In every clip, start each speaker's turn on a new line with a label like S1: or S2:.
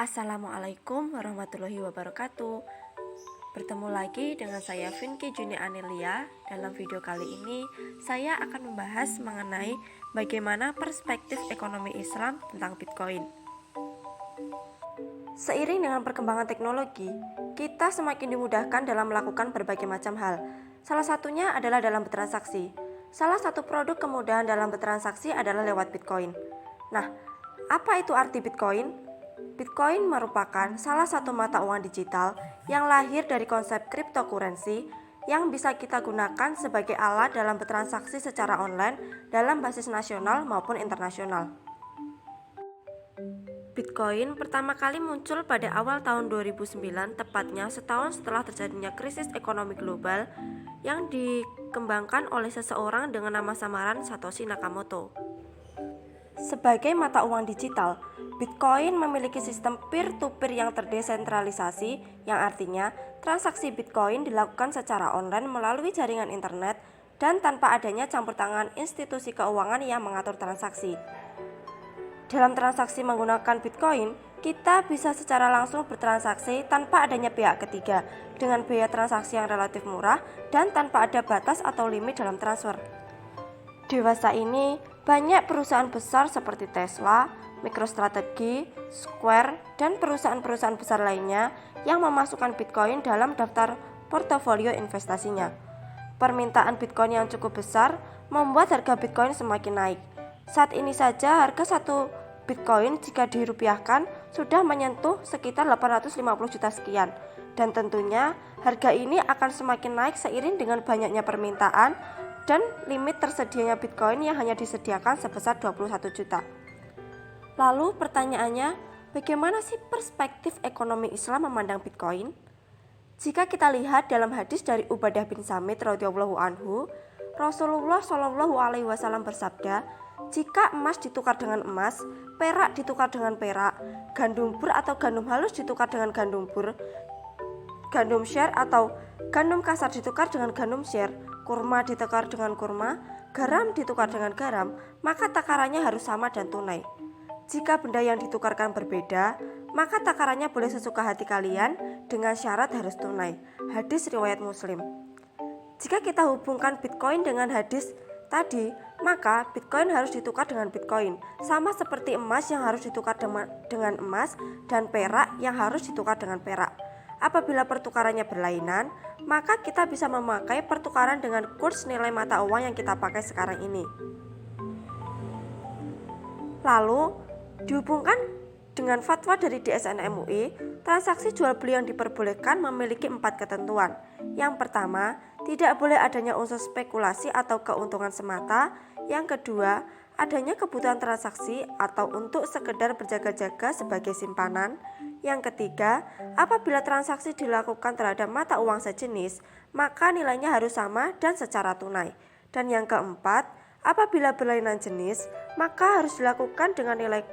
S1: Assalamualaikum warahmatullahi wabarakatuh. Bertemu lagi dengan saya Vinky Juni Anelia. Dalam video kali ini saya akan membahas mengenai bagaimana perspektif ekonomi Islam tentang Bitcoin. Seiring dengan perkembangan teknologi, kita semakin dimudahkan dalam melakukan berbagai macam hal. Salah satunya adalah dalam bertransaksi. Salah satu produk kemudahan dalam bertransaksi adalah lewat Bitcoin. Nah, apa itu arti Bitcoin? Bitcoin merupakan salah satu mata uang digital yang lahir dari konsep cryptocurrency yang bisa kita gunakan sebagai alat dalam bertransaksi secara online dalam basis nasional maupun internasional. Bitcoin pertama kali muncul pada awal tahun 2009, tepatnya setahun setelah terjadinya krisis ekonomi global yang dikembangkan oleh seseorang dengan nama samaran Satoshi Nakamoto. Sebagai mata uang digital, Bitcoin memiliki sistem peer-to-peer yang terdesentralisasi, yang artinya transaksi Bitcoin dilakukan secara online melalui jaringan internet dan tanpa adanya campur tangan institusi keuangan yang mengatur transaksi. Dalam transaksi menggunakan Bitcoin, kita bisa secara langsung bertransaksi tanpa adanya pihak ketiga, dengan biaya transaksi yang relatif murah dan tanpa ada batas atau limit dalam transfer. Dewasa ini, banyak perusahaan besar seperti Tesla, MicroStrategy, Square, dan perusahaan-perusahaan besar lainnya yang memasukkan Bitcoin dalam daftar portofolio investasinya. Permintaan Bitcoin yang cukup besar membuat harga Bitcoin semakin naik. Saat ini saja harga satu Bitcoin jika dirupiahkan sudah menyentuh sekitar 850 juta sekian. Dan tentunya harga ini akan semakin naik seiring dengan banyaknya permintaan dan limit tersedianya Bitcoin yang hanya disediakan sebesar 21 juta. Lalu pertanyaannya, bagaimana sih perspektif ekonomi Islam memandang Bitcoin? Jika kita lihat dalam hadis dari Ubadah bin Samit radhiyallahu anhu, Rasulullah shallallahu alaihi wasallam bersabda, jika emas ditukar dengan emas, perak ditukar dengan perak, gandum bur atau gandum halus ditukar dengan gandum bur, gandum share atau gandum kasar ditukar dengan gandum share, kurma ditukar dengan kurma, garam ditukar dengan garam, maka takarannya harus sama dan tunai. Jika benda yang ditukarkan berbeda, maka takarannya boleh sesuka hati kalian dengan syarat harus tunai. Hadis riwayat Muslim. Jika kita hubungkan Bitcoin dengan hadis tadi, maka Bitcoin harus ditukar dengan Bitcoin, sama seperti emas yang harus ditukar dengan emas dan perak yang harus ditukar dengan perak. Apabila pertukarannya berlainan, maka kita bisa memakai pertukaran dengan kurs nilai mata uang yang kita pakai sekarang ini. Lalu, dihubungkan dengan fatwa dari DSN MUI, transaksi jual beli yang diperbolehkan memiliki 4 ketentuan. Yang pertama, tidak boleh adanya unsur spekulasi atau keuntungan semata. Yang kedua, adanya kebutuhan transaksi atau untuk sekedar berjaga-jaga sebagai simpanan. Yang ketiga, apabila transaksi dilakukan terhadap mata uang sejenis, maka nilainya harus sama dan secara tunai. Dan yang keempat, apabila berlainan jenis, maka harus dilakukan dengan nilai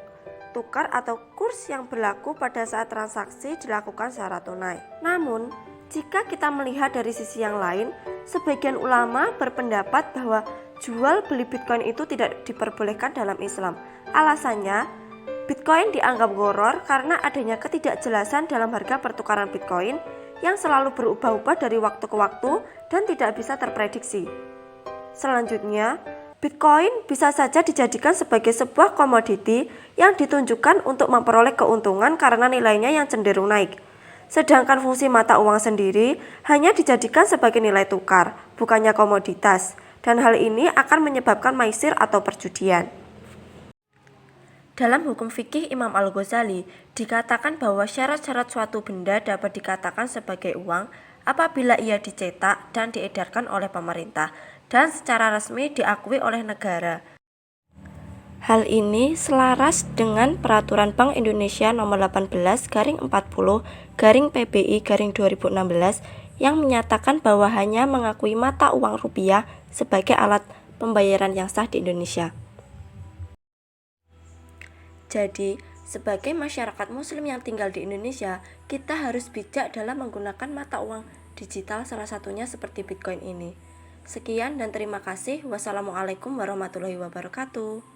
S1: tukar atau kurs yang berlaku pada saat transaksi dilakukan secara tunai. Namun, jika kita melihat dari sisi yang lain, sebagian ulama berpendapat bahwa jual beli Bitcoin itu tidak diperbolehkan dalam Islam. Alasannya, Bitcoin dianggap gharar karena adanya ketidakjelasan dalam harga pertukaran Bitcoin yang selalu berubah-ubah dari waktu ke waktu dan tidak bisa terprediksi. Selanjutnya, Bitcoin bisa saja dijadikan sebagai sebuah komoditi yang ditunjukkan untuk memperoleh keuntungan karena nilainya yang cenderung naik. Sedangkan fungsi mata uang sendiri hanya dijadikan sebagai nilai tukar, bukannya komoditas, dan hal ini akan menyebabkan maisir atau perjudian. Dalam hukum fikih Imam Al-Ghazali dikatakan bahwa syarat-syarat suatu benda dapat dikatakan sebagai uang apabila ia dicetak dan diedarkan oleh pemerintah dan secara resmi diakui oleh negara. Hal ini selaras dengan Peraturan Bank Indonesia Nomor 18/40/PBI/2016 yang menyatakan bahwa hanya mengakui mata uang rupiah sebagai alat pembayaran yang sah di Indonesia. Jadi, sebagai masyarakat muslim yang tinggal di Indonesia, kita harus bijak dalam menggunakan mata uang digital, salah satunya seperti Bitcoin ini. Sekian dan terima kasih. Wassalamualaikum warahmatullahi wabarakatuh.